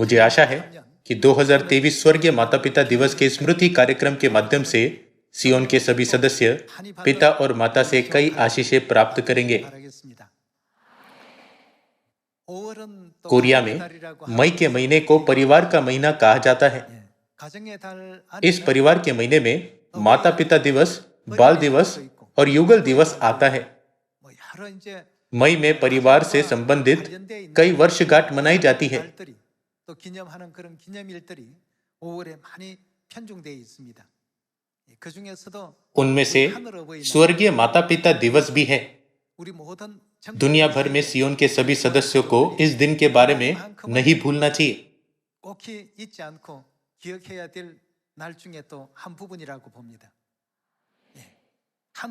मुझे आशा है कि 2023 स्वर्गीय माता पिता दिवस के स्मृति कार्यक्रम के माध्यम से सियोन के सभी सदस्य पिता और माता से कई आशीषें प्राप्त करेंगे। कोरिया में मई के महीने को परिवार का महीना कहा जाता है। इस परिवार के महीने में माता पिता दिवस, बाल दिवस और युगल दिवस आता है। मई में परिवार से संबंधित कई वर्षगांठ मनाई जाती है। उनमें से स्वर्गीय माता पिता दिवस भी है। दुनिया भर में सियोन के सभी सदस्यों को इस दिन के बारे में नहीं भूलना चाहिए।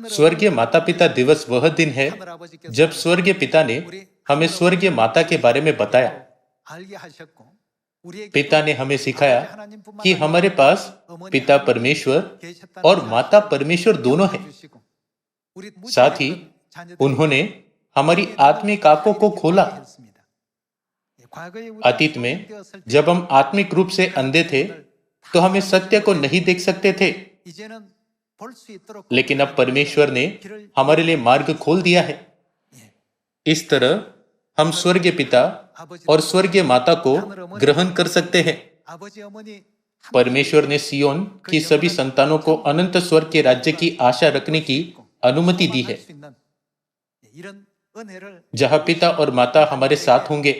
स्वर्गीय माता पिता दिवस वह दिन है जब स्वर्गीय पिता ने हमें स्वर्गीय माता के बारे में बताया। पिता ने हमें सिखाया कि हमारे पास पिता परमेश्वर और माता परमेश्वर दोनों हैं। साथ ही उन्होंने हमारी आत्मिक आंखों को खोला। अतीत में जब हम आत्मिक रूप से अंधे थे तो हमें सत्य को नहीं देख सकते थे, लेकिन अब परमेश्वर ने हमारे लिए मार्ग खोल दिया है। इस तरह हम स्वर्गीय पिता और स्वर्गीय माता को ग्रहण कर सकते हैं। परमेश्वर ने सियोन की सभी संतानों को अनंत स्वर्ग के राज्य की आशा रखने की अनुमति दी है, जहां पिता और माता हमारे साथ होंगे।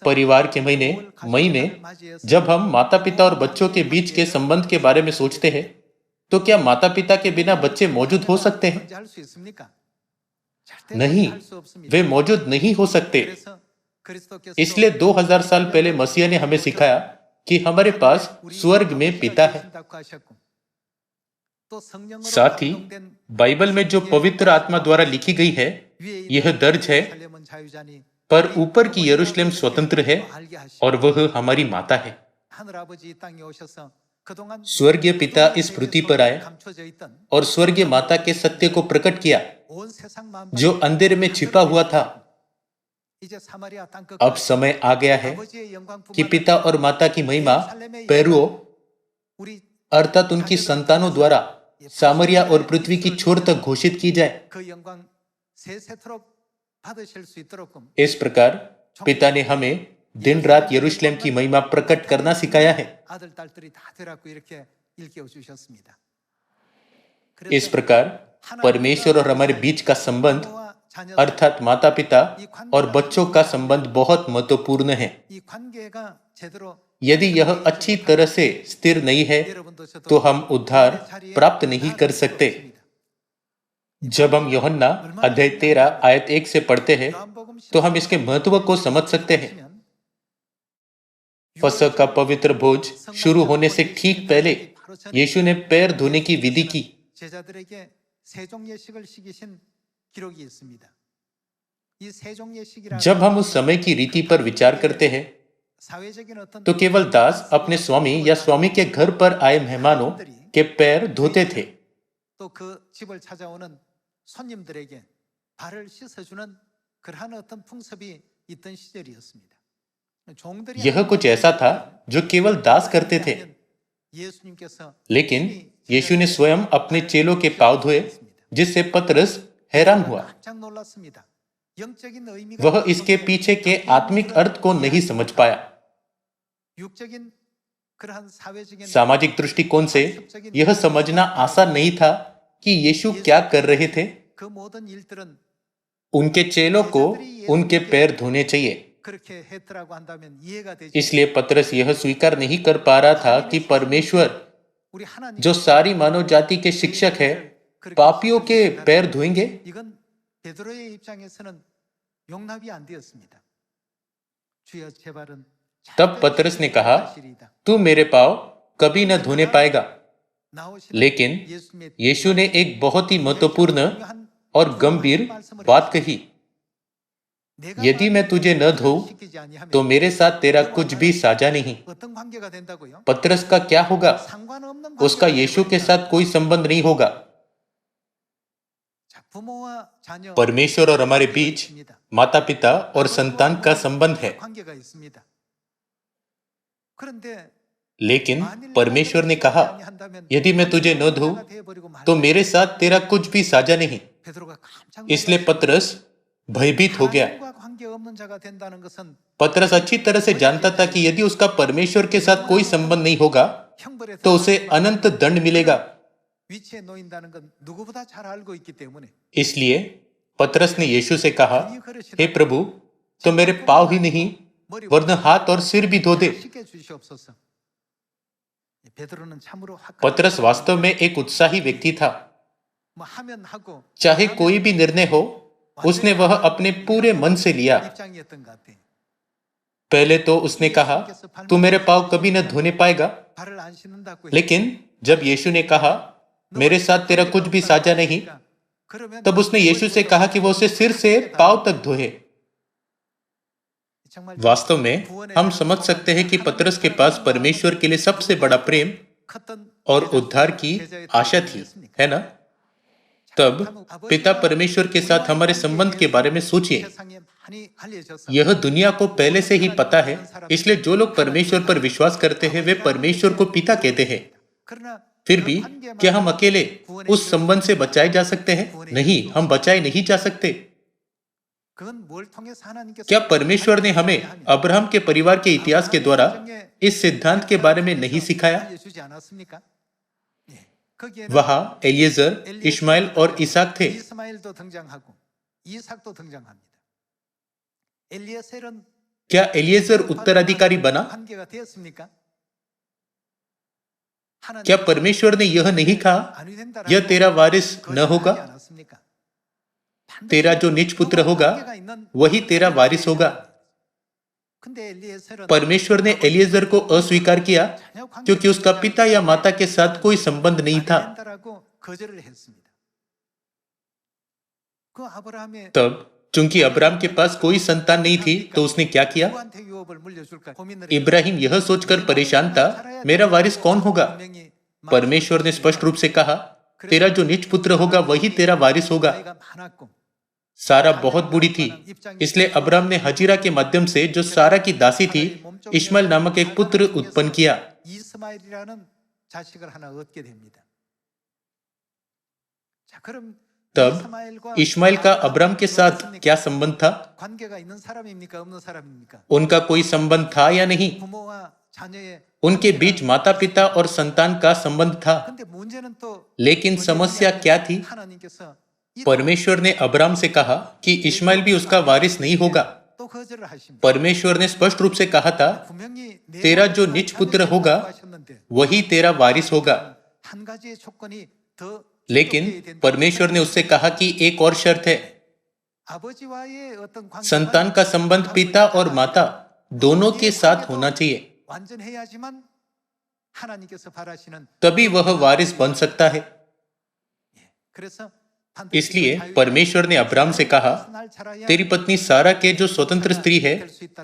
परिवार के महीने मई में जब हम माता पिता और बच्चों के बीच के संबंध के बारे में सोचते हैं, तो क्या माता पिता के बिना बच्चे मौजूद हो सकते हैं? नहीं, वे मौजूद नहीं हो सकते। इसलिए 2000 साल पहले मसीह ने हमें सिखाया कि हमारे पास स्वर्ग में पिता है। साथ ही बाइबल में जो पवित्र आत्मा द्वारा लिखी गई है, यह दर्ज है, पर ऊपर की यरूशलेम स्वतंत्र है और वह हमारी माता है। स्वर्गीय पिता इस पृथ्वी पर आए और स्वर्गीय माता के सत्य को प्रकट किया जो अंधेरे में छिपा हुआ था। अब समय आ गया है कि पिता और माता की महिमा पैरुओं अर्थात उनकी संतानों द्वारा सामरिया और पृथ्वी की छोर तक घोषित की जाए। इस प्रकार पिता ने हमें दिन रात यरूशलेम की महिमा प्रकट करना सिखाया है। इस प्रकार परमेश्वर और हमारे बीच का संबंध अर्थात माता पिता और बच्चों का संबंध बहुत महत्वपूर्ण है। यदि यह अच्छी तरह से स्थिर नहीं है तो हम उद्धार प्राप्त नहीं कर सकते। जब हम यूहन्ना अध्याय 13 आयत 1 से पढ़ते हैं तो हम इसके महत्व को समझ सकते हैं। फसह का पवित्र भोज शुरू होने से ठीक पहले यीशु ने पैर धोने की विधि की। जब हम उस समय की रीति पर विचार करते हैं तो केवल दास अपने स्वामी या स्वामी के घर पर आए मेहमानों के पैर धोते थे। यह कुछ ऐसा था जो केवल दास करते थे, लेकिन यीशु ने स्वयं अपने चेलों के पांव धोए, जिससे पतरस हैरान हुआ। वह इसके पीछे के आत्मिक अर्थ को नहीं समझ पाया। सामाजिक दृष्टिकोण से यह समझना आसान नहीं था कि यीशु क्या कर रहे थे। उनके चेलों को उनके पैर धोने चाहिए। इसलिए पतरस यह स्वीकार नहीं कर पा रहा था कि परमेश्वर जो सारी मानव जाति के शिक्षक है, पापियों के पैर धोएंगे। तब पतरस ने कहा, तू मेरे पांव कभी न धोने पाएगा। लेकिन यीशु ने एक बहुत ही महत्वपूर्ण और गंभीर बात कही, यदि मैं तुझे न धोऊं तो मेरे साथ तेरा कुछ भी साझा नहीं। पतरस का क्या होगा? उसका यीशु के साथ कोई संबंध नहीं होगा। परमेश्वर और हमारे बीच माता पिता और संतान का संबंध है। लेकिन परमेश्वर ने कहा, यदि मैं तुझे न धोऊं तो मेरे साथ तेरा कुछ भी साझा नहीं। इसलिए पतरस भयभीत हो गया। पतरस अच्छी तरह से जानता था कि यदि उसका परमेश्वर के साथ कोई संबंध नहीं होगा तो उसे अनंत दंड मिलेगा। इसलिए पतरस ने यीशु से कहा, हे प्रभु, तो मेरे पांव ही नहीं वरन हाथ और सिर भी धो दे। पतरस वास्तव में एक उत्साही व्यक्ति था। चाहे कोई भी निर्णय हो, उसने वह अपने पूरे मन से लिया। पहले तो उसने कहा, तू मेरे पांव कभी न धोने पाएगा। लेकिन जब यीशु ने कहा, मेरे साथ तेरा कुछ भी साझा नहीं, तब उसने यीशु से कहा कि वो उसे सिर से पांव तक धोए। वास्तव में हम समझ सकते हैं कि पतरस के पास परमेश्वर के लिए सबसे बड़ा प्रेम और उद्धार की आशा थी, है ना? तब पिता परमेश्वर के साथ हमारे संबंध के बारे में सोचिए। यह दुनिया को पहले से ही पता है, इसलिए जो लोग परमेश्वर पर विश्वास करते हैं वे परमेश्वर को पिता कहते हैं। फिर भी क्या हम अकेले उस संबंध से बचाए जा सकते हैं? नहीं, हम बचाए नहीं जा सकते। क्या परमेश्वर ने हमें अब्राहम के परिवार के इतिहास के द्वारा इस सिद्धांत के बारे में नहीं सिखाया? वहां एलिएजर, इश्माएल और इसहाक थे। क्या एलिएजर उत्तराधिकारी बना? क्या परमेश्वर ने यह नहीं कहा, यह तेरा वारिस न होगा? तेरा जो निज पुत्र होगा वही तेरा वारिस होगा। परमेश्वर ने एलिएजर को अस्वीकार किया क्योंकि उसका पिता या माता के साथ कोई संबंध नहीं था। तब चूंकि अब्राहम के पास कोई संतान नहीं थी तो उसने क्या किया? इब्राहिम यह सोचकर परेशान था, मेरा वारिस कौन होगा? परमेश्वर ने स्पष्ट रूप से कहा, तेरा जो निज पुत्र होगा वही तेरा वारिस होगा। सारा बहुत बूढ़ी थी, इसलिए अब्राहम ने हजीरा के माध्यम से, जो सारा की दासी थी, इश्माएल नामक एक पुत्र उत्पन्न किया। तब इश्माएल का अब्राहम के साथ क्या संबंध था? उनका कोई संबंध था या नहीं? उनके बीच माता पिता और संतान का संबंध था। लेकिन समस्या क्या थी? परमेश्वर ने अब्राहम से कहा कि इश्माएल भी उसका वारिस नहीं होगा। परमेश्वर ने स्पष्ट रूप से कहा था, तेरा जो निज पुत्र होगा वही तेरा वारिस होगा। लेकिन परमेश्वर ने उससे कहा कि एक और शर्त है, संतान का संबंध पिता और माता दोनों के साथ होना चाहिए, तभी वह वारिस बन सकता है। इसलिए परमेश्वर ने अब्राहम से कहा, तेरी पत्नी सारा के जो स्वतंत्र स्त्री है,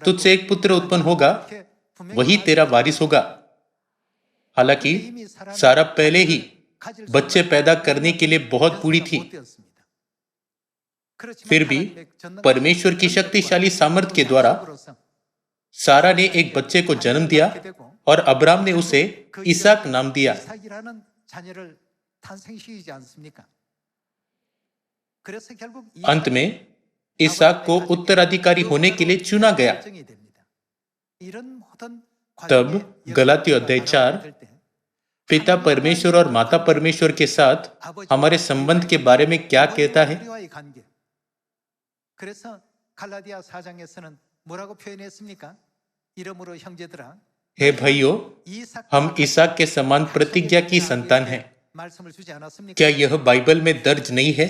तुझसे एक पुत्र उत्पन्न होगा, वही तेरा वारिस होगा। हालांकि सारा पहले ही बच्चे पैदा करने के लिए बहुत बूढ़ी थी, फिर भी परमेश्वर की शक्तिशाली सामर्थ्य के द्वारा सारा ने एक बच्चे को जन्म दिया और अब्राहम ने उसे इसहाक नाम दिया। अंत में इसहाक को उत्तराधिकारी होने के लिए चुना गया। तब गलातियों अध्याय 4 पिता परमेश्वर और माता परमेश्वर के साथ हमारे संबंध के बारे में क्या कहता है? हे भाइयों, हम इसहाक के समान प्रतिज्ञा की संतान हैं। क्या यह बाइबल में दर्ज नहीं है?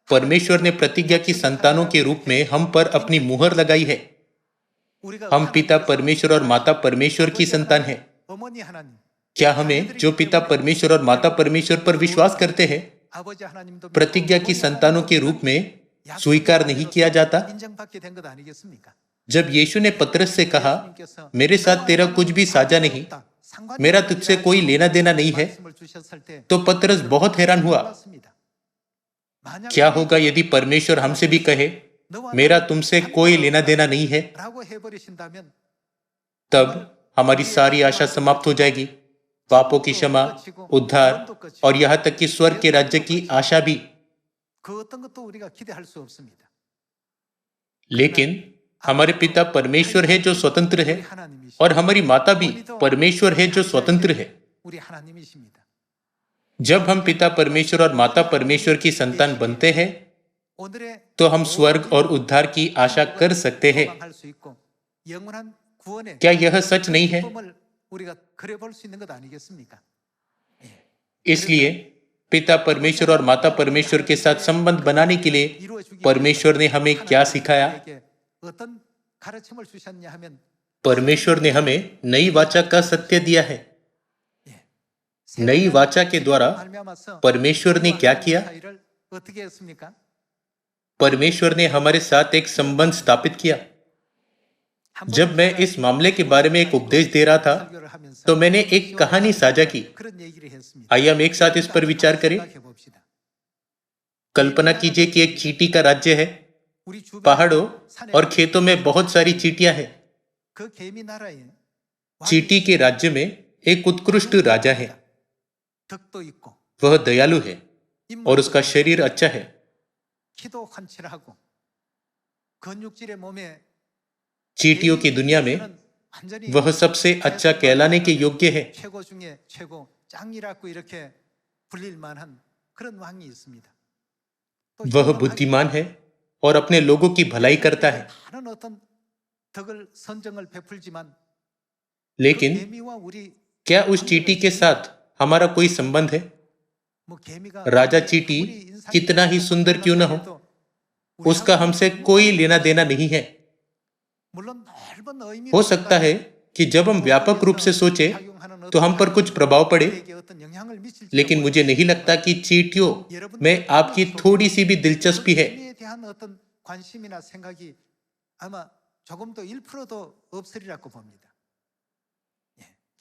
परमेश्वर ने प्रतिज्ञा की संतानों के रूप में हम पर अपनी मुहर लगाई है। हम पिता परमेश्वर और माता परमेश्वर की संतान हैं। क्या हमें, जो पिता परमेश्वर और माता परमेश्वर पर विश्वास करते हैं, प्रतिज्ञा की संतानों के रूप में स्वीकार नहीं किया जाता? जब यीशु ने पतरस से कहा, मेरे साथ तेरा कुछ भी साझा नहीं, मेरा तुझसे कोई लेना देना नहीं है, तो पतरस बहुत हैरान हुआ। क्या होगा यदि परमेश्वर हमसे भी कहे, मेरा तुमसे कोई लेना देना नहीं है? तब हमारी सारी आशा समाप्त हो जाएगी, पापों की क्षमा, उद्धार और यहां तक कि स्वर्ग के राज्य की आशा भी। लेकिन हमारे पिता परमेश्वर है जो स्वतंत्र है, और हमारी माता भी परमेश्वर है जो स्वतंत्र है। जब हम पिता परमेश्वर और माता परमेश्वर की संतान बनते हैं, तो हम स्वर्ग और उद्धार की आशा कर सकते हैं। क्या यह सच नहीं है? इसलिए पिता परमेश्वर और माता परमेश्वर के साथ संबंध बनाने के लिए परमेश्वर ने हमें क्या सिखाया? परमेश्वर ने हमें नई वाचा का सत्य दिया है। नई वाचा के द्वारा परमेश्वर ने क्या किया? परमेश्वर ने हमारे साथ एक संबंध स्थापित किया। जब मैं इस मामले के बारे में एक उपदेश दे रहा था, तो मैंने एक कहानी साझा की। आइए हम एक साथ इस पर विचार करें। कल्पना कीजिए कि एक चींटी का राज्य है। पहाड़ों और खेतों में बहुत सारी चींटियां हैं। चींटी के राज्य में एक उत्कृष्ट राजा है। वह दयालु है और उसका शरीर अच्छा है। चींटियों की दुनिया में वह सबसे अच्छा कहलाने के योग्य है। वह बुद्धिमान है और अपने लोगों की भलाई करता है। लेकिन क्या उस चींटी के साथ हमारा कोई संबंध है? राजा चींटी कितना ही सुंदर क्यों न हो, उसका हमसे कोई लेना देना नहीं है। हो सकता है कि जब हम व्यापक रूप से सोचें तो हम पर कुछ प्रभाव पड़े, लेकिन मुझे नहीं लगता कि चींटियों में आपकी थोड़ी सी भी दिलचस्पी है।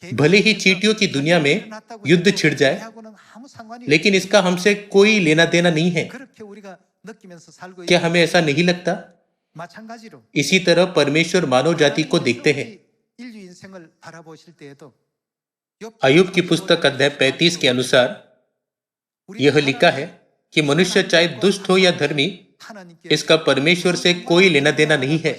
भले ही चींटियों की दुनिया में युद्ध छिड़ जाए, लेकिन इसका हमसे कोई लेना देना नहीं है। क्या हमें ऐसा नहीं लगता? इसी तरह परमेश्वर मानव जाति को देखते हैं। अय्यूब की पुस्तक अध्याय 35 के अनुसार यह लिखा है कि मनुष्य चाहे दुष्ट हो या धर्मी, इसका परमेश्वर से कोई लेना देना नहीं है।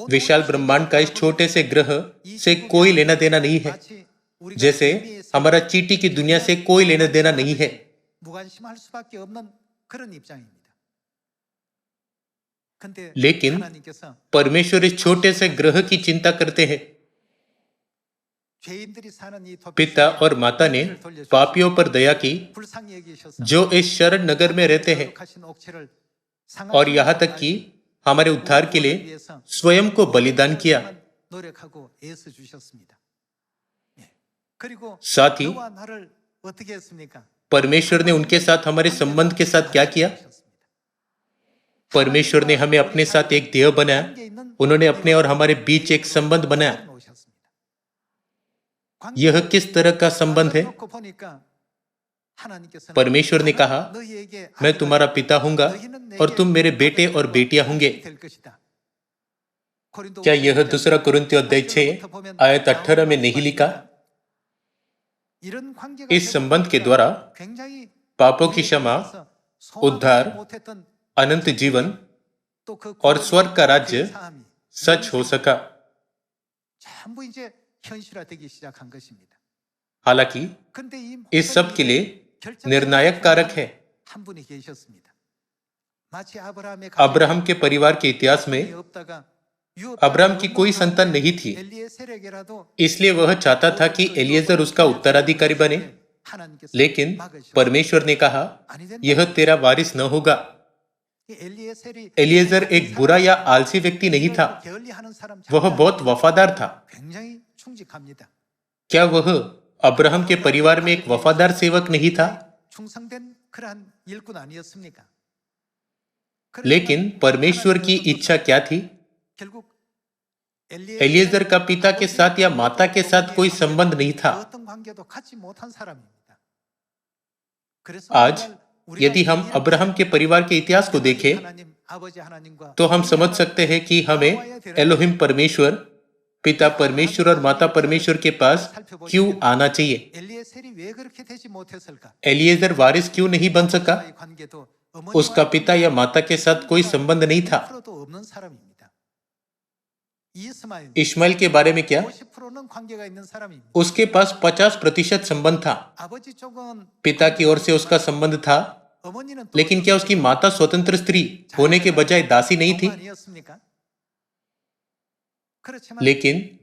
विशाल ब्रह्मांड का इस छोटे से ग्रह से कोई लेना देना नहीं है, जैसे हमारा चींटी की दुनिया से कोई लेना देना नहीं है। लेकिन परमेश्वर इस छोटे से ग्रह की चिंता करते हैं। पिता और माता ने पापियों पर दया की जो इस शरण नगर में रहते हैं, और यहां तक कि हमारे उद्धार के लिए स्वयं को बलिदान किया। साथ ही परमेश्वर ने उनके साथ हमारे संबंध के साथ क्या किया? परमेश्वर ने हमें अपने साथ एक देह बनाया। उन्होंने अपने और हमारे बीच एक संबंध बनाया। यह किस तरह का संबंध है? परमेश्वर ने कहा, मैं तुम्हारा पिता हूंगा और तुम मेरे बेटे और बेटियां होंगे। क्या यह दूसरा कुरिन्थियों अध्याय 6 आयत 18 में नहीं लिखा? इस संबंध के द्वारा पापों की क्षमा, उद्धार, अनंत जीवन और स्वर्ग का राज्य सच हो सका। हालांकि इस सब के लिए निर्णायक कारक है। अब्राहम के परिवार के इतिहास में अब्राहम की कोई संतान नहीं थी, इसलिए वह चाहता था कि एलिएजर उसका उत्तराधिकारी बने। लेकिन परमेश्वर ने कहा, यह तेरा वारिस न होगा। एलिएजर एक बुरा या आलसी व्यक्ति नहीं था, वह बहुत वफादार था। क्या वह अब्राहम के परिवार में एक वफादार सेवक नहीं था? लेकिन परमेश्वर की इच्छा क्या थी? एलिएजर का पिता के साथ या माता के साथ कोई संबंध नहीं था। आज यदि हम अब्राहम के परिवार के इतिहास को देखें तो हम समझ सकते हैं कि हमें एलोहिम परमेश्वर, पिता परमेश्वर और माता परमेश्वर के पास क्यों आना चाहिए। एलिएजर वारिस क्यों नहीं बन सका? उसका पिता या माता के साथ कोई संबंध नहीं था। इश्माइल के बारे में क्या? उसके पास 50% संबंध था। पिता की ओर से उसका संबंध था, लेकिन क्या उसकी माता स्वतंत्र स्त्री होने के बजाय दासी नहीं थी? लेकिन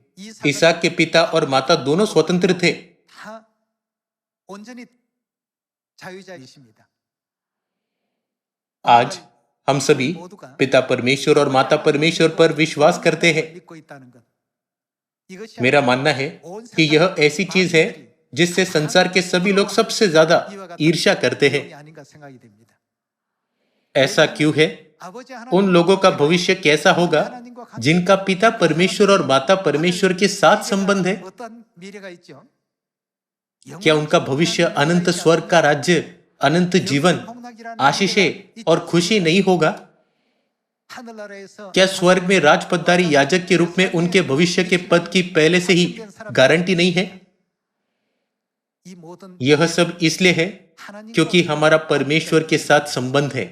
इसहाक के पिता और माता दोनों स्वतंत्र थे। आज हम सभी पिता परमेश्वर और माता परमेश्वर पर विश्वास करते हैं। मेरा मानना है कि यह ऐसी चीज है जिससे संसार के सभी लोग सबसे ज्यादा ईर्ष्या करते हैं। ऐसा क्यों है? उन लोगों का भविष्य कैसा होगा जिनका पिता परमेश्वर और माता परमेश्वर के साथ संबंध है? क्या उनका भविष्य अनंत स्वर्ग का राज्य, अनंत जीवन, आशीषें और खुशी नहीं होगा? क्या स्वर्ग में राजपदधारी याजक के रूप में उनके भविष्य के पद की पहले से ही गारंटी नहीं है? यह सब इसलिए है क्योंकि हमारा परमेश्वर के साथ संबंध है।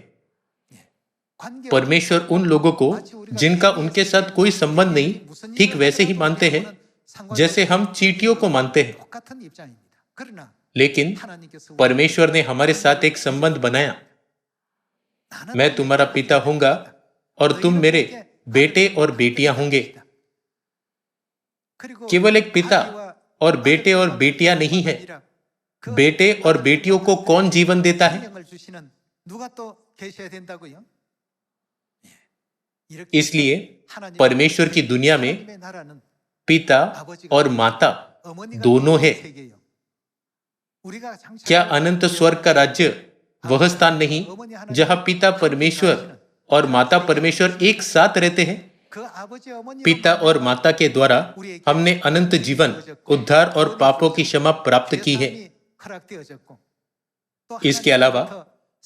परमेश्वर उन लोगों को जिनका उनके साथ कोई संबंध नहीं, ठीक वैसे ही मानते हैं जैसे हम चींटियों को मानते हैं। लेकिन परमेश्वर ने हमारे साथ एक संबंध बनाया। मैं तुम्हारा पिता होऊंगा और तुम मेरे बेटे और बेटियां होंगे। केवल एक पिता और बेटे और बेटियां नहीं है। बेटे और बेटियों को कौन जीवन देता है? इसलिए परमेश्वर की दुनिया में पिता और माता दोनों है। क्या अनंत स्वर्ग का राज्य वह स्थान नहीं जहां पिता परमेश्वर और माता परमेश्वर एक साथ रहते हैं? पिता और माता के द्वारा हमने अनंत जीवन, उद्धार और पापों की क्षमा प्राप्त की है। इसके अलावा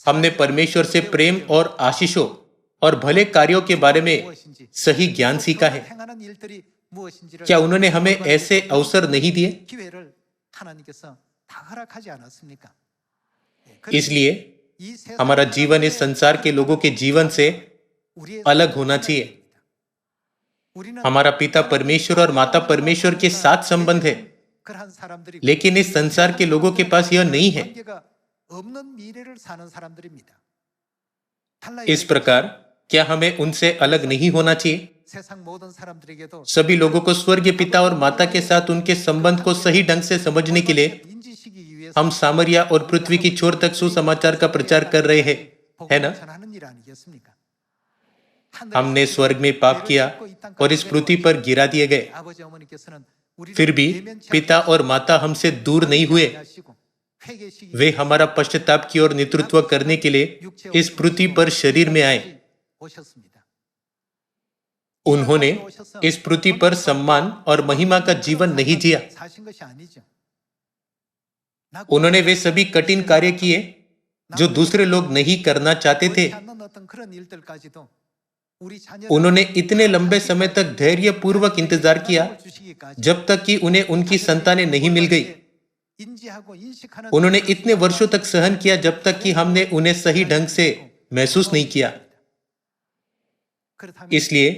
हमने परमेश्वर से प्रेम और आशीषों और भले कार्यों के बारे में सही ज्ञान सीखा है। क्या उन्होंने हमें ऐसे अवसर नहीं दिए? इसलिए हमारा जीवन इस संसार के लोगों के जीवन से अलग होना चाहिए। हमारा पिता परमेश्वर और माता परमेश्वर के साथ संबंध है, लेकिन इस संसार के लोगों के पास यह नहीं है। इस प्रकार क्या हमें उनसे अलग नहीं होना चाहिए? सभी लोगों को स्वर्गीय पिता और माता के साथ उनके संबंध को सही ढंग से समझने के लिए हम सामरिया और पृथ्वी की छोर तक सुसमाचार का प्रचार कर रहे हैं, है ना? हमने स्वर्ग में पाप किया और इस पृथ्वी पर गिरा दिए गए। फिर भी पिता और माता हमसे दूर नहीं हुए। वे हमारा पश्चाताप की ओर नेतृत्व करने के लिए इस पृथ्वी पर शरीर में आए। उन्होंने इस पृथ्वी पर सम्मान और महिमा का जीवन नहीं जिया। उन्होंने वे सभी कठिन कार्य किए जो दूसरे लोग नहीं करना चाहते थे। उन्होंने इतने लंबे समय तक धैर्य पूर्वक इंतजार किया जब तक कि उन्हें उनकी संतानें नहीं मिल गई। उन्होंने इतने वर्षों तक सहन किया जब तक कि हमने उन्हें सही ढंग से महसूस नहीं किया। इसलिए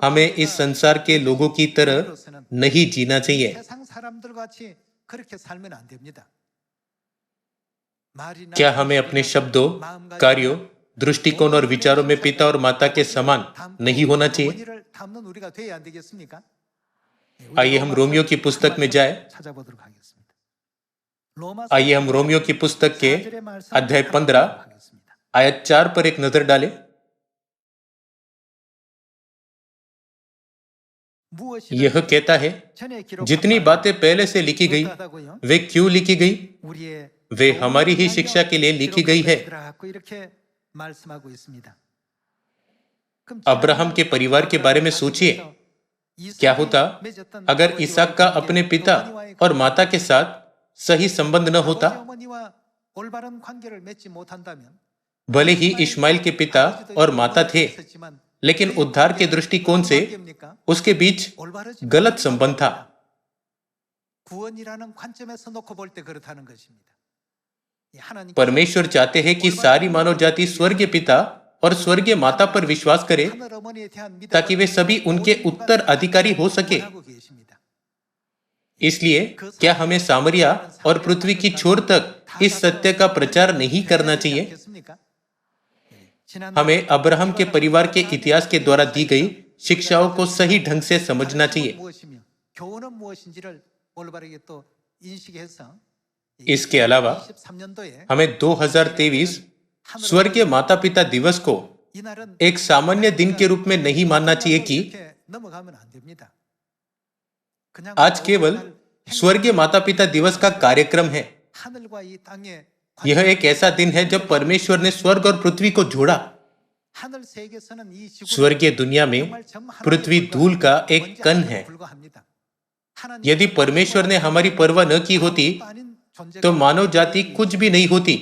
हमें इस संसार के लोगों की तरह नहीं जीना चाहिए। क्या हमें अपने शब्दों, कार्यों, दृष्टिकोण और विचारों में पिता और माता के समान नहीं होना चाहिए? आइए हम रोमियो की पुस्तक में जाएं। आइए हम रोमियो की पुस्तक के अध्याय 15 आयत 4 पर एक नजर डालें। यह कहता है, जितनी बातें पहले से लिखी गई वे क्यों लिखी गई? वे हमारी ही शिक्षा के लिए लिखी गई है। अब्राहम के परिवार के बारे में सोचिए, क्या होता अगर इसहाक का अपने पिता और माता के साथ सही संबंध न होता? 올바른 관계를 맺지 못한다면 भले ही इश्माइल के पिता और माता थे, लेकिन उद्धार के दृष्टिकोण से उसके बीच गलत संबंध था। 구원이라는 관점에서 놓고 볼 때 그렇다는 것입니다. परमेश्वर चाहते हैं कि सारी मानव जाति स्वर्गीय पिता और स्वर्गीय माता पर विश्वास करे 하늘 어머니에 대한 ताकि वे सभी उनके उत्तराधिकारी हो सके। 하고 계십니다. इसलिए क्या हमें सामरिया और पृथ्वी की छोर तक इस सत्य का प्रचार नहीं करना चाहिए? 않겠습니까? हमें अब्राहम के परिवार के इतिहास के द्वारा दी गई शिक्षाओं को सही ढंग से समझना चाहिए। 무엇이며 교훈은 무엇인지를 올바르게 또 인식해서 इसके अलावा 23년도에 हमें 2023 स्वर्गीय माता पिता दिवस को 이날은 एक सामान्य दिन के रूप में नहीं मानना चाहिए कि 이렇게 넘어가면 안 됩니다. 그냥 आज केवल स्वर्गीय माता पिता दिवस का कार्यक्रम है। 하늘과 이 땅의 यह एक ऐसा दिन है जब परमेश्वर ने स्वर्ग और पृथ्वी को जोड़ा। 하늘 세계에서는 이 지구는 स्वर्गीय दुनिया में 정말 점 하나에 पृथ्वी धूल का एक 먼지 कण 하나에 है। 불과합니다. 하나님 यदि परमेश्वर ने हमारी परवाह न की होती 아닌 존재가 तो मानव जाति कुछ भी नहीं होती,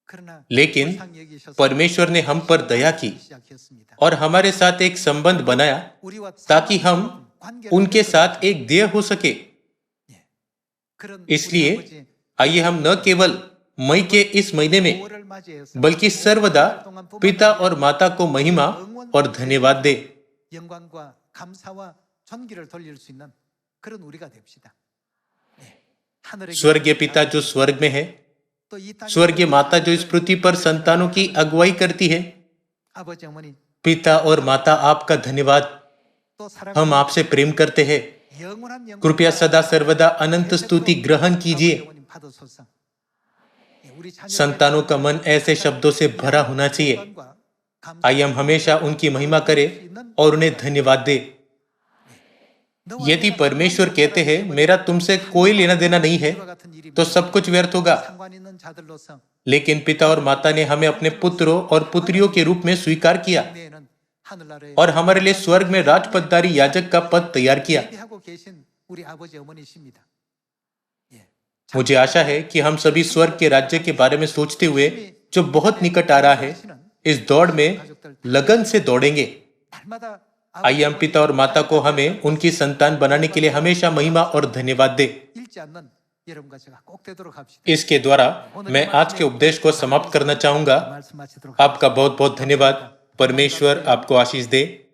그러나 लेकिन 불쌍히 여기셔서 परमेश्वर ने हम पर दया की 시작했습니다. और हमारे साथ एक संबंध बनाया 우리와 ताकि हम 관계를 उनके साथ एक देय हो सके। 그런 इसलिए 우리 아버지 आइए हम न केवल मई के इस महीने में 5월을 맞이해서 बल्कि सर्वदा पिता और माता को महिमा और धन्यवाद दे। 영광과 감사와 존귀를 돌릴 수 있는 그런 우리가 됩시다. 하늘의 स्वर्गीय पिता जो स्वर्ग में है, 또이 땅에 स्वर्गीय माता जो इस पृथ्वी पर संतानों की अगुवाई करती है, 아버지 어머니 पिता और माता आपका धन्यवाद। 또 사랑 हम आपसे प्रेम करते हैं। 영원한 영광 कृपया सदा सर्वदा अनंत स्तुति ग्रहण कीजिए। 어머님 받으소서. 우리 자녀들의 संतानों का मन ऐसे शब्दों से भरा होना चाहिए। 영광과 감사 आइए हम हमेशा उनकी महिमा करें और उन्हें धन्यवाद दें। यदि परमेश्वर कहते हैं मेरा तुमसे कोई लेना देना नहीं है, 같은 일이 तो सब कुछ व्यर्थ होगा। 상관 있는 자들로서 लेकिन पिता और माता ने हमें अपने पुत्रों और पुत्रियों के रूप में स्वीकार किया 내에는 하늘나라에 और हमारे लिए स्वर्ग में राजपदधारी याजक का पद तैयार किया। 예비하고 계신 우리 아버지 어머니십니다. मुझे आशा है कि हम सभी स्वर्ग के राज्य के बारे में सोचते हुए जो बहुत निकट आ रहा है, इस दौड़ में लगन से दौड़ेंगे। 날마다 आइए हम पिता और माता को हमें उनकी संतान बनाने के लिए हमेशा महिमा और धन्यवाद दें। 잃지 않는 여러분과 제가 꼭 되도록 합시다. इसके द्वारा मैं आज के उपदेश को समाप्त करना चाहूंगा। 말씀 마치도록 आपका बहुत बहुत धन्यवाद। परमेश्वर आपको आशीष दे।